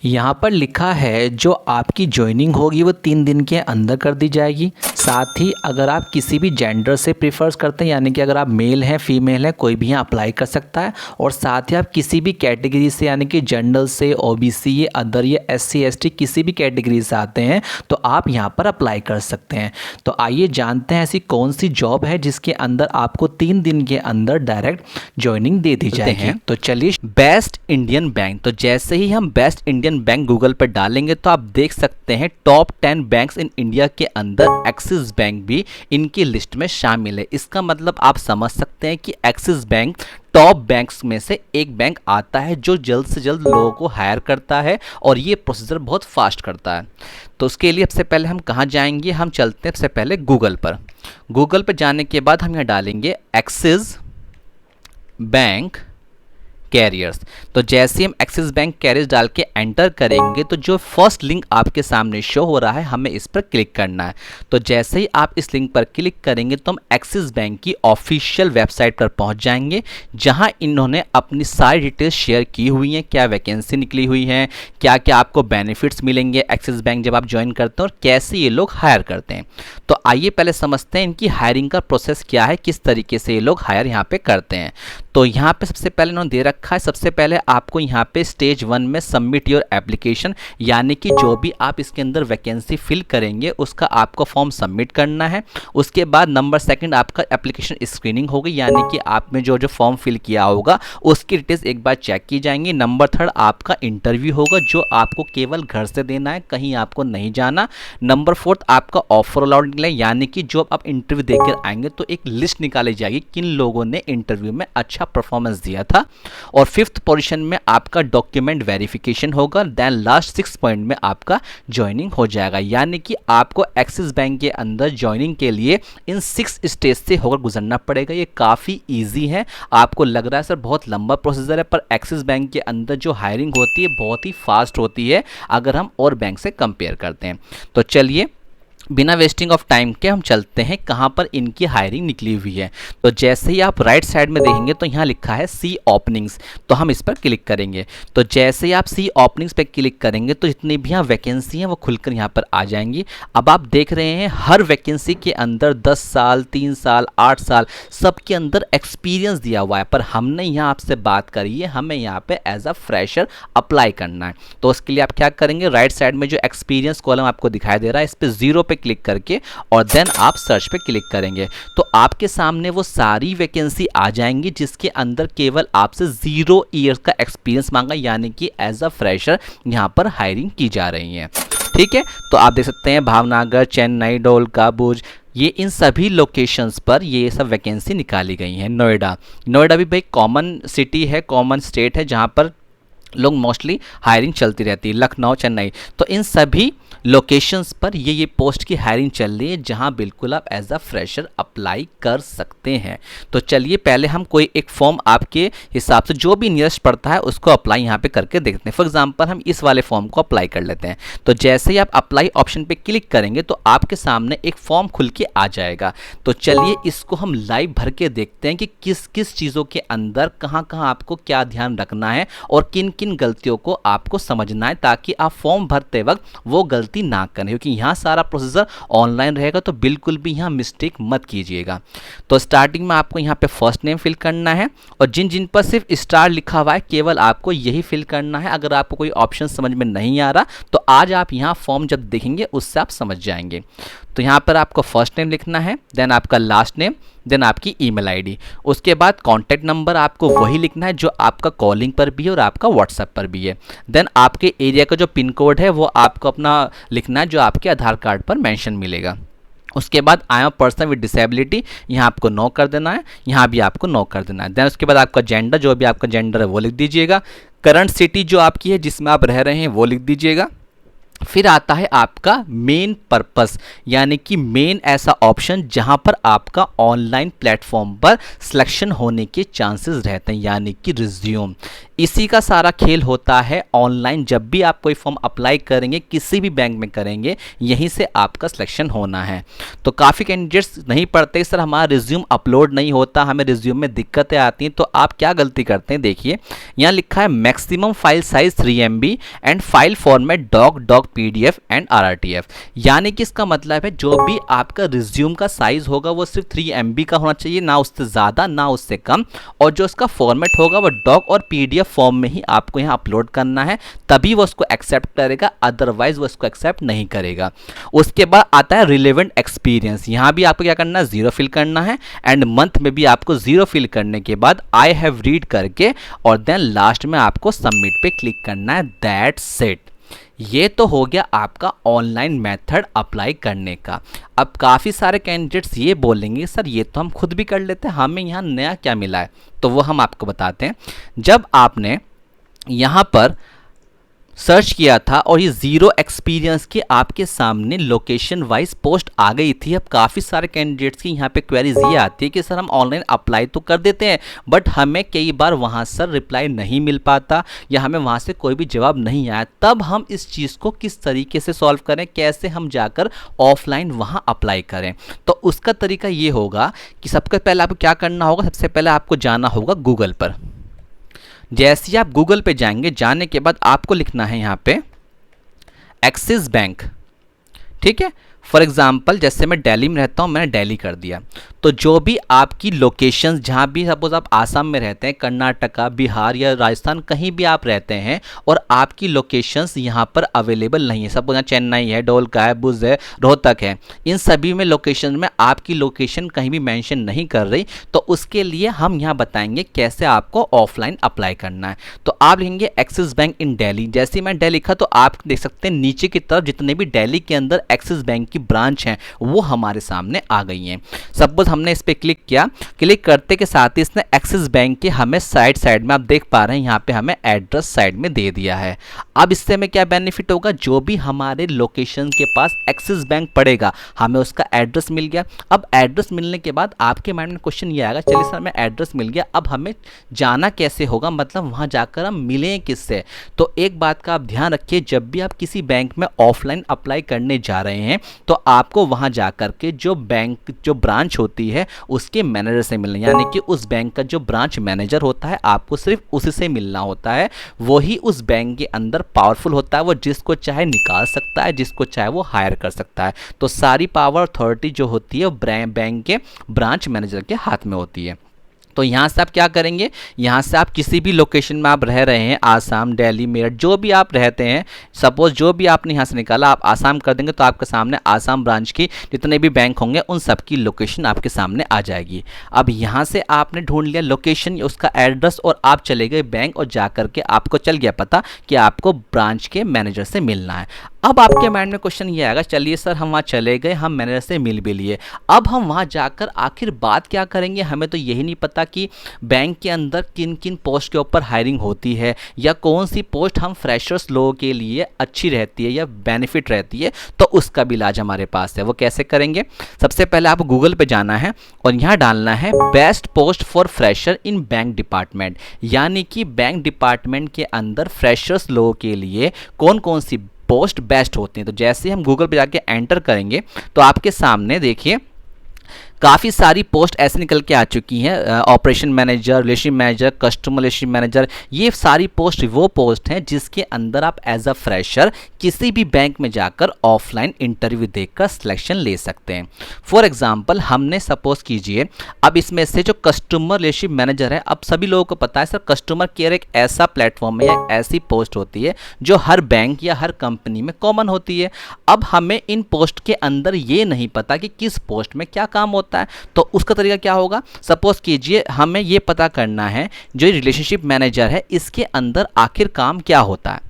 यहाँ पर लिखा है जो आपकी ज्वाइनिंग होगी वो 3 दिन के अंदर कर दी जाएगी। साथ ही अगर आप किसी भी जेंडर से प्रीफर्स करते हैं, यानी कि अगर आप मेल हैं फीमेल हैं, कोई भी यहाँ अप्लाई कर सकता है। और साथ ही आप किसी भी कैटेगरी से, यानी कि जनरल से, ओबीसी, ये अदर, ये एससी एसटी, किसी भी कैटेगरी से आते हैं तो आप यहाँ पर अप्लाई कर सकते हैं। तो आइए जानते हैं ऐसी कौन सी जॉब है जिसके अंदर आपको 3 दिन के अंदर डायरेक्ट ज्वाइनिंग दे दी जाएगी। तो चलिए, बेस्ट इंडियन बैंक। तो जैसे ही हम बेस्ट इंडियन बैंक गूगल पर डालेंगे तो आप देख सकते हैं टॉप 10 बैंक्स इन इंडिया के अंदर एक्सिस बैंक भी इनकी लिस्ट में शामिल है। इसका मतलब आप समझ सकते हैं कि एक्सिस बैंक टॉप बैंक्स में से एक बैंक आता है जो जल्द से जल्द लोगों को हायर करता है और ये प्रोसीजर बहुत फास्ट करता है। तो उसके लिए सबसे पहले हम कहाँ जाएंगे, हम चलते हैं सबसे पहले गूगल पर। गूगल पर जाने के बाद हम यहाँ डालेंगे एक्सिस बैंक कैरियर्स। तो जैसे हम एक्सिस बैंक कैरियर्स डाल के एंटर करेंगे तो जो फर्स्ट लिंक आपके सामने शो हो रहा है, हमें इस पर क्लिक करना है। तो जैसे ही आप इस लिंक पर क्लिक करेंगे तो हम एक्सिस बैंक की ऑफिशियल वेबसाइट पर पहुंच जाएंगे, जहां इन्होंने अपनी सारी डिटेल्स शेयर की हुई हैं। क्या वैकेंसी निकली हुई है, क्या क्या आपको बेनिफिट्स मिलेंगे एक्सिस बैंक जब आप ज्वाइन करते हैं, और कैसे ये लोग हायर करते हैं। तो आइए पहले समझते हैं इनकी हायरिंग का प्रोसेस क्या है, किस तरीके से ये लोग हायर यहाँ पे करते हैं। तो यहाँ पे सबसे पहले इन्होंने दे रखा है, सबसे पहले आपको यहाँ पे स्टेज 1 में सबमिट योर एप्लीकेशन, यानी कि जो भी आप इसके अंदर वैकेंसी फिल करेंगे उसका आपको फॉर्म सबमिट करना है। उसके बाद नंबर 2 आपका एप्लीकेशन स्क्रीनिंग होगी, यानी कि आप में जो जो फॉर्म फिल किया होगा उसकी डिटेल्स एक बार चेक की जाएंगी। नंबर 3 आपका इंटरव्यू होगा, जो आपको केवल घर से देना है, कहीं आपको नहीं जाना। नंबर 4 आपका ऑफर अलाउड निकले, यानी कि जो आप इंटरव्यू देकर आएंगे तो एक लिस्ट निकाली जाएगी किन लोगों ने इंटरव्यू में अच्छा परफॉर्मेंस दिया था। और 5th पोजीशन में आपका डॉक्यूमेंट वेरिफिकेशन होगा। देन लास्ट 6 पॉइंट में आपका ज्वाइनिंग हो जाएगा, यानी कि आपको एक्सिस बैंक के अंदर ज्वाइनिंग के लिए इन 6 स्टेज से होकर गुजरना पड़ेगा। ये काफ़ी इजी है। आपको लग रहा है सर बहुत लंबा प्रोसीजर है, पर एक्सिस बैंक के अंदर जो हायरिंग होती है बहुत ही फास्ट होती है अगर हम और बैंक से कंपेयर करते हैं। तो चलिए, बिना वेस्टिंग ऑफ टाइम के हम चलते हैं कहाँ पर इनकी हायरिंग निकली हुई है। तो जैसे ही आप राइट साइड में देखेंगे तो यहाँ लिखा है सी ओपनिंग्स, तो हम इस पर क्लिक करेंगे। तो जैसे ही आप सी ओपनिंग्स पे क्लिक करेंगे तो जितनी भी यहाँ वैकेंसी हैं वो खुलकर यहाँ पर आ जाएंगी। अब आप देख रहे हैं हर वैकेंसी के अंदर 10 साल, 3 साल, 8 साल सबके अंदर एक्सपीरियंस दिया हुआ है, पर हमने यहाँ आपसे बात करी है हमें यहाँ पे एज अ फ्रेशर अप्लाई करना है। तो उसके लिए आप क्या करेंगे, राइट साइड में जो एक्सपीरियंस कॉलम आपको दिखाई दे रहा है इस पर 0 पे क्लिक करके और देन आप सर्च पे क्लिक करेंगे तो आपके सामने वो सारी वैकेंसी आ जाएंगी जिसके अंदर केवल आपसे 0 ईयर्स का एक्सपीरियंस मांगा, यानी कि एज अ फ्रेशर यहां पर हायरिंग की जा रही है। ठीक है, तो आप देख सकते हैं भावनगर, चेन्नई, ढोलका, भुज, ये इन सभी लोकेशंस पर ये सब वैकेंसी निकाली गई हैं। नोएडा भी भाई कॉमन सिटी है, कॉमन स्टेट है जहां पर लोग मोस्टली हायरिंग चलती रहती है। लखनऊ, चेन्नई, तो इन सभी लोकेशंस पर ये पोस्ट की हायरिंग चल रही है जहां बिल्कुल आप एज अ फ्रेशर अप्लाई कर सकते हैं। तो चलिए पहले हम कोई एक फॉर्म आपके हिसाब से जो भी नियरेस्ट पड़ता है उसको अप्लाई यहाँ पे करके देखते हैं। फॉर एग्जांपल हम इस वाले फॉर्म को अप्लाई कर लेते हैं। तो जैसे ही आप अप्लाई ऑप्शन पे क्लिक करेंगे तो आपके सामने एक फॉर्म खुल के आ जाएगा। तो चलिए इसको हम लाइव भर के देखते हैं कि किस किस चीज़ों के अंदर कहाँ कहाँ आपको क्या ध्यान रखना है और किन किन गलतियों को आपको समझना है, ताकि आप फॉर्म भरते वक्त वो गलती ना करें, क्योंकि यहाँ सारा प्रोसीजर ऑनलाइन रहेगा तो बिल्कुल भी यहाँ मिस्टेक मत कीजिएगा। तो स्टार्टिंग में आपको यहाँ पे फर्स्ट नेम फिल करना है और जिन जिन पर सिर्फ स्टार लिखा हुआ है केवल आपको यही फिल करना है। अगर आपको कोई ऑप्शन समझ में नहीं आ रहा तो आज आप यहाँ फॉर्म जब देखेंगे उससे आप समझ जाएंगे। तो यहाँ पर आपको फर्स्ट नेम लिखना है, देन आपका लास्ट नेम, देन आपकी ईमेल आईडी, उसके बाद कॉन्टैक्ट नंबर आपको वही लिखना है जो आपका कॉलिंग पर भी है और आपका व्हाट्सएप पर भी है। देन आपके एरिया का जो पिन कोड है वो आपको अपना लिखना है जो आपके आधार कार्ड पर मेंशन मिलेगा। उसके बाद I am person with disability, यहाँ आपको नो कर देना है, यहाँ भी आपको नो कर देना है। देन उसके बाद आपका जेंडर, जो भी आपका जेंडर है वो लिख दीजिएगा। करंट सिटी जो आपकी है जिसमें आप रह रहे हैं वो लिख दीजिएगा। फिर आता है आपका मेन पर्पस, यानी कि मेन ऐसा ऑप्शन जहां पर आपका ऑनलाइन प्लेटफॉर्म पर सिलेक्शन होने के चांसेस रहते हैं, यानी कि रिज्यूम। इसी का सारा खेल होता है ऑनलाइन। जब भी आप कोई फॉर्म अप्लाई करेंगे, किसी भी बैंक में करेंगे, यहीं से आपका सिलेक्शन होना है। तो काफ़ी कैंडिडेट्स नहीं पढ़ते, सर हमारा रिज्यूम अपलोड नहीं होता, हमें रिज्यूम में दिक्कतें आती हैं। तो आप क्या गलती करते हैं, देखिए यहाँ लिखा है maximum file size 3 MB and file format doc PDF and RRTF। यानी कि इसका मतलब है जो भी आपका रिज्यूम का साइज होगा वो सिर्फ 3 MB का होना चाहिए, ना उससे ज़्यादा ना उससे कम। और जो उसका फॉर्मेट होगा वो डॉक और PDF फॉर्म में ही आपको यहाँ अपलोड करना है, तभी वो उसको एक्सेप्ट करेगा, अदरवाइज वो उसको एक्सेप्ट नहीं करेगा। उसके बाद आता है रिलेवेंट एक्सपीरियंस। यहाँ भी आपको क्या करना है, 0 फिल करना है। एंड मंथ में भी आपको 0 फिल करने के बाद आई हैव रीड करके और देन लास्ट में आपको सबमिट पे क्लिक करना है। That's it. ये तो हो गया आपका ऑनलाइन मेथड अप्लाई करने का। अब काफ़ी सारे कैंडिडेट्स ये बोलेंगे सर ये तो हम खुद भी कर लेते हैं, हमें यहाँ नया क्या मिला है। तो वो हम आपको बताते हैं। जब आपने यहाँ पर सर्च किया था और ये 0 एक्सपीरियंस के आपके सामने लोकेशन वाइज पोस्ट आ गई थी। अब काफ़ी सारे कैंडिडेट्स की यहाँ पे क्वेरीज ये आती है कि सर हम ऑनलाइन अप्लाई तो कर देते हैं, बट हमें कई बार वहाँ सर रिप्लाई नहीं मिल पाता या हमें वहाँ से कोई भी जवाब नहीं आया। तब हम इस चीज़ को किस तरीके से सॉल्व करें, कैसे हम जाकर ऑफलाइन वहाँ अप्लाई करें। तो उसका तरीका ये होगा कि सबसे पहले आपको क्या करना होगा, सबसे पहले आपको जाना होगा गूगल पर। जैसे ही आप गूगल पे जाएंगे, जाने के बाद आपको लिखना है यहाँ पे एक्सिस बैंक। ठीक है, फॉर एग्जाम्पल जैसे मैं दिल्ली में रहता हूँ, मैंने दिल्ली कर दिया। तो जो भी आपकी लोकेशंस, जहाँ भी सपोज आप आसाम में रहते हैं, कर्नाटका, बिहार या राजस्थान, कहीं भी आप रहते हैं और आपकी लोकेशंस यहाँ पर अवेलेबल नहीं है, सपोज यहाँ चेन्नई है, डोलका है, भुज है, रोहतक है, इन सभी में लोकेशन में आपकी लोकेशन कहीं भी मेंशन नहीं कर रही, तो उसके लिए हम यहाँ बताएंगे कैसे आपको ऑफलाइन अप्लाई करना है। तो आप लिखेंगे एक्सिस बैंक इन दिल्ली। जैसे ही मैं दिल्ली लिखा तो आप देख सकते हैं नीचे की तरफ जितने भी दिल्ली के अंदर एक्सिस बैंक की ब्रांच हैं वो हमारे सामने आ गई हैं। सपोज हमने इस पे क्लिक किया, क्लिक करते के साथ ही इसने एक्सिस बैंक के हमें साइड में आप देख पा रहे हैं यहाँ पे हमें एड्रेस साइड में दे दिया है। अब इससे हमें क्या बेनिफिट होगा, जो भी हमारे लोकेशन के पास एक्सिस बैंक पड़ेगा हमें उसका एड्रेस मिल गया। अब एड्रेस मिलने के बाद आपके माइंड में क्वेश्चन ये आएगा, चलिए सर हमें एड्रेस मिल गया, अब हमें जाना कैसे होगा, मतलब वहाँ जाकर हम मिलें किससे। तो एक बात का आप ध्यान रखिए, जब भी आप किसी बैंक में ऑफलाइन अप्लाई करने जा रहे हैं तो आपको वहां जाकर के जो बैंक जो ब्रांच होती है उसके मैनेजर से मिलना, यानी कि उस बैंक का जो ब्रांच मैनेजर होता है आपको सिर्फ उसी से मिलना होता है। वही उस बैंक के अंदर पावरफुल होता है, वो जिसको चाहे निकाल सकता है, जिसको चाहे वो हायर कर सकता है। तो सारी पावर अथॉरिटी जो होती है वो बैंक के ब्रांच मैनेजर के हाथ में होती है। तो यहाँ से आप क्या करेंगे, यहाँ से आप किसी भी लोकेशन में आप रह रहे हैं, आसाम, दिल्ली, मेरठ, जो भी आप रहते हैं, सपोज जो भी आपने यहाँ से निकाला आप आसाम कर देंगे तो आपके सामने आसाम ब्रांच की जितने भी बैंक होंगे उन सब की लोकेशन आपके सामने आ जाएगी। अब यहाँ से आपने ढूंढ लिया लोकेशन, उसका एड्रेस, और आप चले गए बैंक और जा करके आपको चल गया पता कि आपको ब्रांच के मैनेजर से मिलना है। अब आपके माइंड में क्वेश्चन ये आएगा, चलिए सर हम वहाँ चले गए, हम मैनेजर से मिल भी लिए, अब हम वहाँ जाकर आखिर बात क्या करेंगे, हमें तो यही नहीं पता कि बैंक के अंदर किन किन पोस्ट के ऊपर हायरिंग होती है या कौन सी पोस्ट हम फ्रेशर्स लोगों के लिए अच्छी रहती है या बेनिफिट रहती है। तो उसका भी इलाज हमारे पास है, वो कैसे करेंगे। सबसे पहले आप गूगल पे जाना है और यहाँ डालना है best post for fresher in bank department, यानी कि बैंक डिपार्टमेंट के अंदर फ्रेशर्स लोगों के लिए कौन कौन सी पोस्ट बेस्ट होती हैं। तो जैसे हम गूगल पे जाके एंटर करेंगे तो आपके सामने देखिए काफ़ी सारी पोस्ट ऐसे निकल के आ चुकी हैं, operation manager, relation manager, customer relation manager. ये सारी पोस्ट वो पोस्ट हैं जिसके अंदर आप एज अ फ्रेशर किसी भी बैंक में जाकर ऑफलाइन इंटरव्यू देकर सिलेक्शन ले सकते हैं। फॉर एग्जांपल हमने सपोज कीजिए अब इसमें से जो कस्टमर रिलेशन मैनेजर है, अब सभी लोगों को पता है सर कस्टमर केयर एक ऐसा प्लेटफॉर्म है या ऐसी पोस्ट होती है जो हर बैंक या हर कंपनी में कॉमन होती है। अब हमें इन पोस्ट के अंदर ये नहीं पता कि किस पोस्ट में क्या काम होता है, तो उसका तरीका क्या होगा। सपोज कीजिए हमें ये पता करना है जो रिलेशनशिप मैनेजर है इसके अंदर आखिर काम क्या होता है।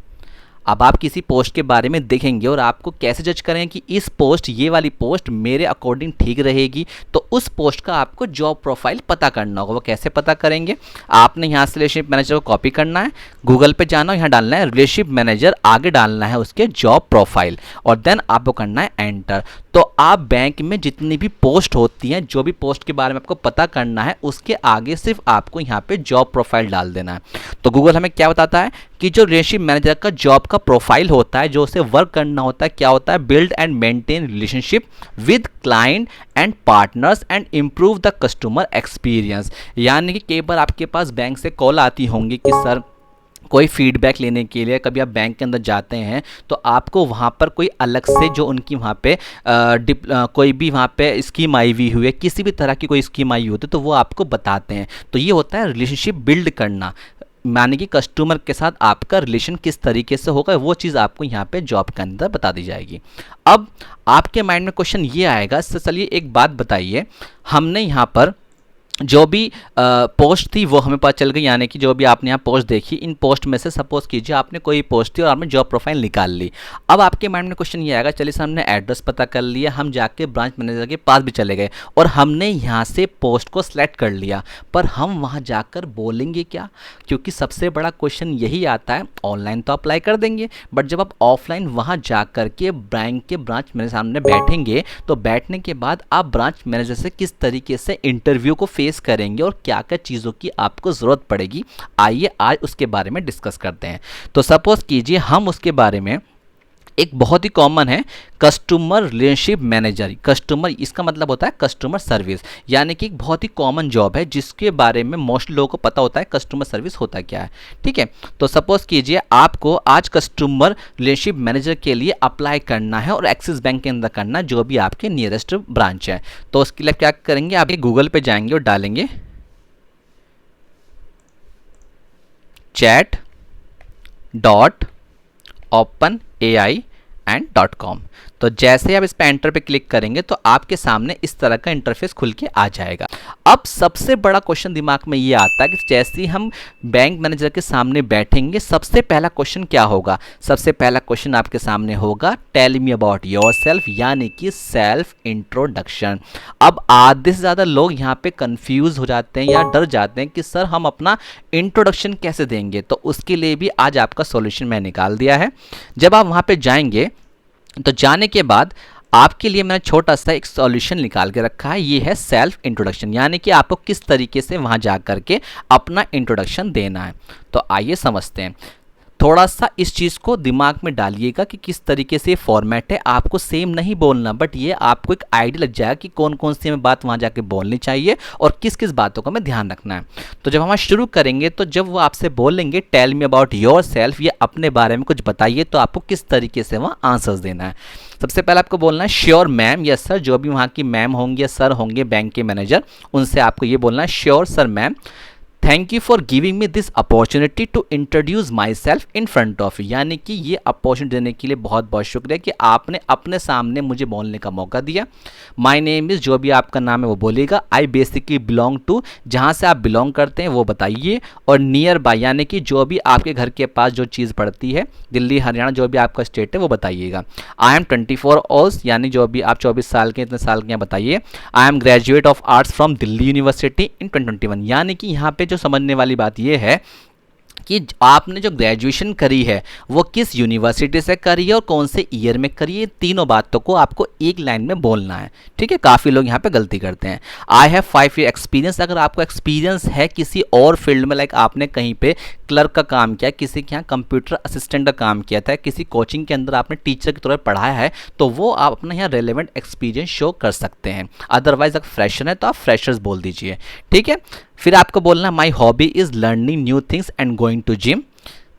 अब आप किसी पोस्ट के बारे में देखेंगे और आपको कैसे जज करें कि इस पोस्ट, ये वाली पोस्ट मेरे अकॉर्डिंग ठीक रहेगी, तो उस पोस्ट का आपको जॉब प्रोफाइल पता करना होगा। वो कैसे पता करेंगे? आपने यहाँ से रिलेशनशिप मैनेजर को कॉपी करना है, गूगल पे जाना, यहाँ डालना है रिलेशनशिप मैनेजर, आगे डालना है उसके जॉब प्रोफाइल और देन आपको करना है एंटर। तो आप बैंक में जितनी भी पोस्ट होती हैं, जो भी पोस्ट के बारे में आपको पता करना है, उसके आगे सिर्फ आपको यहाँ पे जॉब प्रोफाइल डाल देना है। तो गूगल हमें क्या बताता है कि जो रिलेशनशिप मैनेजर का जॉब का प्रोफाइल होता है, जो उसे वर्क करना होता है, क्या होता है? Build and maintain relationship with client and partners and improve the customer experience. यानी कि कई बार आपके पास बैंक से कॉल आती होंगी कि सर कोई फीडबैक लेने के लिए, कभी आप बैंक के अंदर जाते हैं तो आपको वहाँ पर कोई अलग से जो उनकी वहाँ पे कोई भी वहाँ पे स्कीम आई हुई है, किसी भी तरह की कोई स्कीम आई होती है तो वो आपको बताते हैं। तो ये होता है रिलेशनशिप बिल्ड करना, माने कि कस्टमर के साथ आपका रिलेशन किस तरीके से होगा, वो चीज़ आपको यहाँ पे जॉब के अंदर बता दी जाएगी। अब आपके माइंड में क्वेश्चन ये आएगा, चलिए एक बात बताइए, हमने यहाँ पर जो भी पोस्ट थी वो हमें पता चल गई, यानी कि जो भी आपने यहाँ पोस्ट देखी, इन पोस्ट में से सपोज कीजिए आपने कोई पोस्ट थी और आपने जॉब प्रोफाइल निकाल ली। अब आपके माइंड में क्वेश्चन ये आएगा, चलिए हमने एड्रेस पता कर लिया, हम जाके ब्रांच मैनेजर के पास भी चले गए और हमने यहाँ से पोस्ट को सिलेक्ट कर लिया, पर हम वहाँ जाकर बोलेंगे क्या? क्योंकि सबसे बड़ा क्वेश्चन यही आता है, ऑनलाइन तो अप्लाई कर देंगे, बट जब आप ऑफलाइन वहाँ जा कर के बैंक के ब्रांच मैनेजर सामने बैठेंगे तो बैठने के बाद आप ब्रांच मैनेजर से किस तरीके से इंटरव्यू को फेस करेंगे और क्या क्या चीज़ों की आपको ज़रूरत पड़ेगी, आइए आज उसके बारे में डिस्कस करते हैं। तो सपोज कीजिए हम उसके बारे में, एक बहुत ही कॉमन है कस्टमर रिलेशनशिप मैनेजर। कस्टमर इसका मतलब होता है कस्टमर सर्विस, यानी कि एक बहुत ही कॉमन जॉब है जिसके बारे में मोस्ट लोगों को पता होता है कस्टमर सर्विस होता क्या है। ठीक है, तो सपोज कीजिए आपको आज कस्टमर रिलेशनशिप मैनेजर के लिए अप्लाई करना है और एक्सिस बैंक के अंदर करना है, जो भी आपके नियरेस्ट ब्रांच है। तो उसके लिए क्या करेंगे, आप गूगल पे जाएंगे और डालेंगे chat.openai.com। तो जैसे आप इस पे एंटर पे क्लिक करेंगे तो आपके सामने इस तरह का इंटरफेस खुल के आ जाएगा। अब सबसे बड़ा क्वेश्चन दिमाग में ये आता है कि जैसे ही हम बैंक मैनेजर के सामने बैठेंगे, सबसे पहला क्वेश्चन क्या होगा? सबसे पहला क्वेश्चन आपके सामने होगा टेल मी अबाउट योरसेल्फ, यानी कि सेल्फ इंट्रोडक्शन। अब आधे से ज़्यादा लोग यहाँ पे कंफ्यूज हो जाते हैं या डर जाते हैं कि सर हम अपना इंट्रोडक्शन कैसे देंगे, तो उसके लिए भी आज आपका सॉल्यूशन मैं निकाल दिया है। जब आप वहाँ पे जाएंगे तो जाने के बाद आपके लिए मैंने छोटा सा एक सॉल्यूशन निकाल के रखा है, ये है सेल्फ इंट्रोडक्शन, यानी कि आपको किस तरीके से वहाँ जा करके अपना इंट्रोडक्शन देना है। तो आइए समझते हैं, थोड़ा सा इस चीज़ को दिमाग में डालिएगा कि किस तरीके से फॉर्मेट है। आपको सेम नहीं बोलना, बट ये आपको एक आइडिया लग जाएगा कि कौन कौन सी हमें बात वहाँ जाके बोलनी चाहिए और किस किस बातों का हमें ध्यान रखना है। तो जब हम शुरू करेंगे तो जब वो आपसे बोलेंगे tell me about yourself, ये अपने बारे में कुछ बताइए, तो आपको किस तरीके से वहाँ आंसर्स देना है। सबसे पहले आपको बोलना है श्योर मैम, यस सर, जो भी वहाँ की मैम होंगी या सर होंगे बैंक के मैनेजर, उनसे आपको ये बोलना है sure sir ma'am, thank you for giving me this opportunity to introduce myself in front of you, यानी कि ये अपॉर्चुनिटी देने के लिए बहुत बहुत शुक्रिया कि आपने अपने सामने मुझे बोलने का मौका दिया। माई नेम इज़, जो भी आपका नाम है वो बोलेगा। आई बेसिकली बिलोंग टू, जहाँ से आप बिलोंग करते हैं वो बताइए, और नियर बाय, यानी कि जो भी आपके घर के पास जो चीज़ पड़ती है, दिल्ली हरियाणा जो भी आपका स्टेट है वो बताइएगा। आई एम 24 ओल्ड, यानी जो भी आप 24 साल के, इतने साल के हैं बताइए। I am graduate of arts from Delhi university in 2021, यानी कि यहाँ पे जो समझने वाली बात यह है कि आपने जो ग्रेजुएशन करी है वो किस यूनिवर्सिटी से करी है और कौन से ईयर में करी है, तीनों बातों को आपको एक लाइन में बोलना है। ठीक है, काफ़ी लोग यहाँ पे गलती करते हैं। आई हैव 5 ईयर एक्सपीरियंस, अगर आपको एक्सपीरियंस है किसी और फील्ड में, लाइक आपने कहीं पे क्लर्क का काम किया, किसी के यहाँ कंप्यूटर असिस्टेंट का काम किया था, किसी कोचिंग के अंदर आपने टीचर की तरह पढ़ाया है, तो वो आप अपना यहाँ रेलेवेंट एक्सपीरियंस शो कर सकते हैं। अदरवाइज अगर फ्रेशर है तो आप फ्रेशर्स बोल दीजिए। ठीक है, फिर आपको बोलना my hobby is learning new things and going to gym.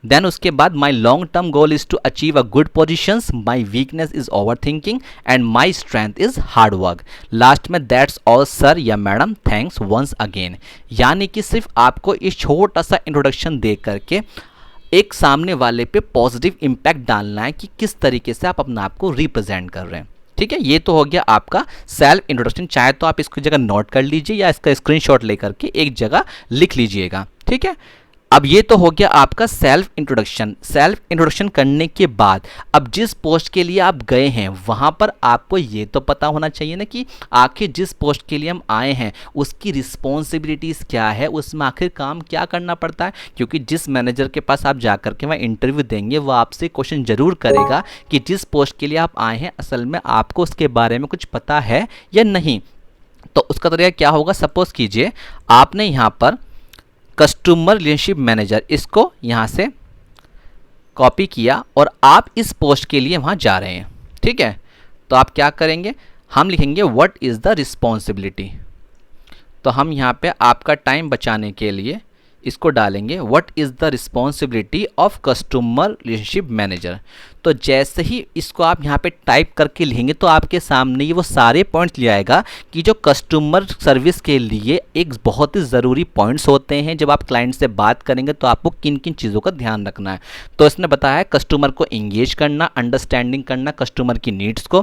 Then उसके बाद my long term goal is to achieve a good positions, my weakness is over thinking and my strength is hard work. Last में that's all sir या madam, thanks once again. यानी कि सिर्फ आपको इस छोटा सा इंट्रोडक्शन दे करके एक सामने वाले पे पॉजिटिव इम्पैक्ट डालना है कि किस तरीके से आप अपने आप को रिप्रेजेंट कर रहे हैं। ठीक है, ये तो हो गया आपका सेल्फ इंट्रोडक्शन। चाहे तो आप इसकी जगह नोट कर लीजिए या इसका स्क्रीनशॉट लेकर के एक जगह लिख लीजिएगा। ठीक है, अब ये तो हो गया आपका सेल्फ इंट्रोडक्शन। सेल्फ इंट्रोडक्शन करने के बाद अब जिस पोस्ट के लिए आप गए हैं वहाँ पर आपको ये तो पता होना चाहिए ना कि आखिर जिस पोस्ट के लिए हम आए हैं उसकी रिस्पॉन्सिबिलिटीज़ क्या है, उसमें आखिर काम क्या करना पड़ता है। क्योंकि जिस मैनेजर के पास आप जा कर के वहाँ इंटरव्यू देंगे वो आपसे क्वेश्चन ज़रूर करेगा कि जिस पोस्ट के लिए आप आए हैं असल में आपको उसके बारे में कुछ पता है या नहीं। तो उसका तरीका क्या होगा, सपोज़ कीजिए आपने यहाँ पर कस्टमर रिलेशनशिप मैनेजर इसको यहाँ से कॉपी किया और आप इस पोस्ट के लिए वहाँ जा रहे हैं, ठीक है। तो आप क्या करेंगे, हम लिखेंगे व्हाट इज़ द रिस्पॉन्सिबिलिटी। तो हम यहाँ पे आपका टाइम बचाने के लिए इसको डालेंगे what is the responsibility of customer relationship manager. तो जैसे ही इसको आप यहाँ पे टाइप करके लिखेंगे तो आपके सामने ये वो सारे पॉइंट्स ले आएगा कि जो कस्टमर सर्विस के लिए एक बहुत ही ज़रूरी पॉइंट्स होते हैं। जब आप क्लाइंट से बात करेंगे तो आपको किन किन चीज़ों का ध्यान रखना है। तो इसने बताया है कस्टमर को इंगेज करना, अंडरस्टैंडिंग करना कस्टमर की नीड्स को,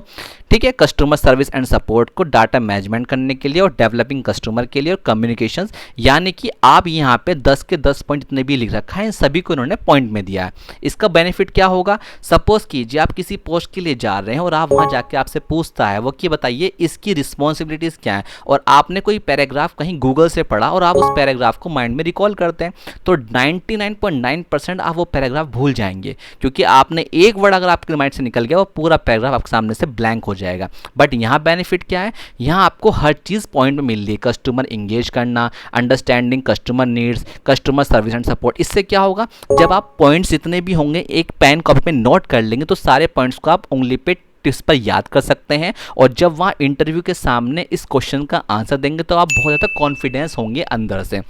ठीक है, कस्टमर सर्विस एंड सपोर्ट को, डाटा मैनेजमेंट करने के लिए और डेवलपिंग कस्टमर के लिए और कम्युनिकेशंस। यानी कि आप यहाँ पे 10 के 10 पॉइंट जितने भी लिख रखा है इन सभी को इन्होंने पॉइंट में दिया है। इसका बेनिफिट क्या होगा, सपोज कीजिए आप किसी पोस्ट के लिए जा रहे हैं और आप वहां जाके आपसे पूछता है वो कि बताइए इसकी रिस्पॉन्सिबिलिटीज़ क्या है, और आपने कोई पैराग्राफ कहीं गूगल से पढ़ा और आप उस पैराग्राफ को माइंड में रिकॉल करते हैं तो 99.9% आप वो पैराग्राफ भूल जाएंगे। क्योंकि आपने एक वर्ड अगर आपके माइंड से निकल गया वो पूरा पैराग्राफ आपके सामने से ब्लैंक हो जाएगा। बट यहाँ बेनिफिट क्या है, यहाँ आपको हर चीज़ पॉइंट में मिल रही है। कस्टमर इंगेज करना, understanding customer needs, customer service and support. इससे क्या होगा, जब आप पॉइंट्स जितने भी होंगे एक पेन कॉपी पे नोट कर लेंगे तो सारे पॉइंट्स को आप उंगली पे टिप्स पर याद कर सकते हैं। और जब वहाँ इंटरव्यू के सामने इस क्वेश्चन का आंसर देंगे तो आप बहुत ज़्यादा कॉन्फिडेंस होंगे अंदर से,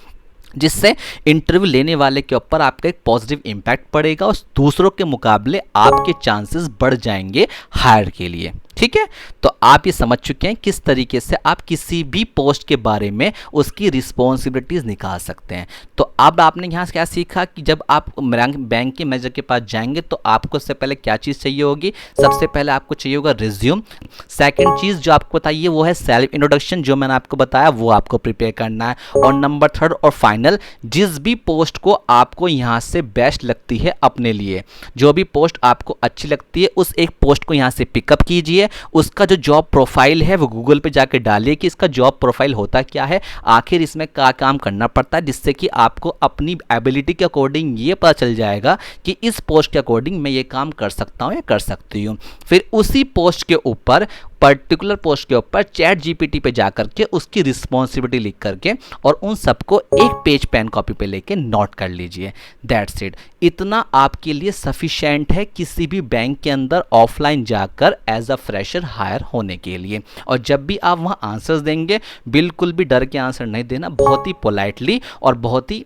जिससे इंटरव्यू लेने वाले के ऊपर आपका एक पॉजिटिव इम्पैक्ट पड़ेगा और दूसरों के मुकाबले आपके चांसेस बढ़ जाएंगे हायर के लिए, ठीक है। तो आप ये समझ चुके हैं किस तरीके से आप किसी भी पोस्ट के बारे में उसकी रिस्पॉन्सिबिलिटीज़ निकाल सकते हैं। तो अब आपने यहाँ से क्या सीखा कि जब आप बैंक के मैनेजर के पास जाएंगे तो आपको सबसे पहले क्या चीज़ चाहिए होगी, सबसे पहले आपको चाहिए होगा रिज्यूम। सेकंड चीज़ जो आपको बताइए वो है सेल्फ इंट्रोडक्शन, जो मैंने आपको बताया वो आपको प्रिपेयर करना है। और नंबर थर्ड और फाइनल, जिस भी पोस्ट को आपको यहाँ से बेस्ट लगती है अपने लिए, जो भी पोस्ट आपको अच्छी लगती है उस एक पोस्ट को यहाँ से पिकअप कीजिए। उसका जो जॉब प्रोफाइल है वो गूगल पे जाके डालिए कि इसका जॉब प्रोफाइल होता क्या है, आखिर इसमें क्या काम करना पड़ता है, जिससे कि आपको अपनी एबिलिटी के अकॉर्डिंग ये पता चल जाएगा कि इस पोस्ट के अकॉर्डिंग मैं ये काम कर सकता हूँ या कर सकती हूँ। फिर उसी पोस्ट के ऊपर पर्टिकुलर पोस्ट के ऊपर चैट जीपीटी पे जा करके उसकी रिस्पॉन्सिबिलिटी लिख करके और उन सबको एक पेज पेन कॉपी पे लेके नोट कर लीजिए। That's it. इतना आपके लिए सफिशिएंट है किसी भी बैंक के अंदर ऑफलाइन जाकर एज अ फ्रेशर हायर होने के लिए। और जब भी आप वहाँ आंसर्स देंगे बिल्कुल भी डर के आंसर नहीं देना, बहुत ही पोलाइटली और बहुत ही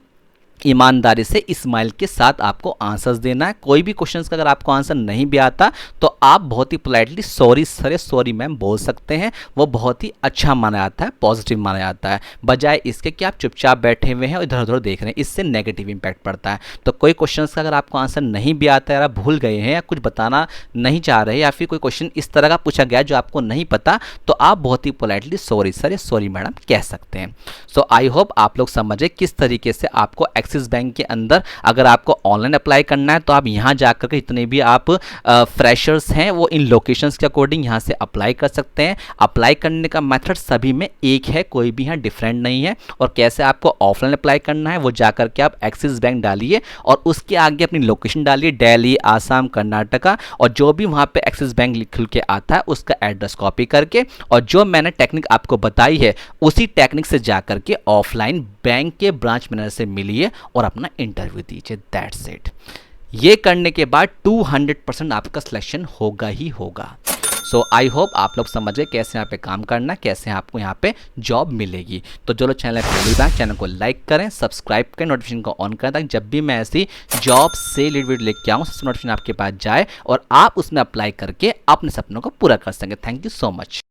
ईमानदारी से स्माइल के साथ आपको आंसर्स देना है। कोई भी क्वेश्चंस का अगर आपको आंसर नहीं भी आता तो आप बहुत ही politely sorry sir, sorry ma'am बोल सकते हैं। वो बहुत ही अच्छा माना जाता है, पॉजिटिव माना जाता है, बजाय इसके कि आप चुपचाप बैठे हुए हैं और इधर उधर देख रहे हैं, इससे नेगेटिव इंपैक्ट पड़ता है। तो कोई क्वेश्चंस का अगर आपको आंसर नहीं भी आता है, आप भूल गए हैं या कुछ बताना नहीं चाह रहे या फिर कोई क्वेश्चन इस तरह का पूछा गया जो आपको नहीं पता, तो आप बहुत ही पोलाइटली सॉरी सर या सॉरी मैडम कह सकते हैं। सो आई होप आप लोग समझे किस तरीके से आपको एक्सिस बैंक के अंदर अगर आपको ऑनलाइन अप्लाई करना है तो आप यहाँ जाकर के जितने भी आप फ्रेशर्स हैं वो इन लोकेशंस के अकॉर्डिंग यहाँ से अप्लाई कर सकते हैं। अप्लाई करने का मेथड सभी में एक है, कोई भी यहाँ डिफरेंट नहीं है। और कैसे आपको ऑफलाइन अप्लाई करना है वो जाकर के आप एक्सिस बैंक डालिए और उसके आगे अपनी लोकेशन डालिए, दिल्ली, आसाम, कर्नाटका, और जो भी वहाँ पे एक्सिस बैंक लिख के आता है उसका एड्रेस कॉपी करके और जो मैंने टेक्निक आपको बताई है उसी टेक्निक से जाकर के ऑफलाइन बैंक के ब्रांच मैनेजर से मिलिए और अपना इंटरव्यू दीजिए। That's it. ये करने के बाद 200% आपका सिलेक्शन होगा ही होगा। सो आई होप आप लोग समझ गए कैसे यहाँ पे काम करना, कैसे आपको यहाँ पे जॉब मिलेगी। तो जो लोग चैनल पर पहली बार, चैनल को लाइक करें, सब्सक्राइब करें, नोटिफिकेशन को ऑन करें ताकि जब भी मैं ऐसी जॉब से रिलेटेड वीडियो लेके आऊँ सबसे नोटिफिकेशन आपके पास जाए और आप उसमें अप्लाई करके अपने सपनों को पूरा कर सकें। Thank you so much.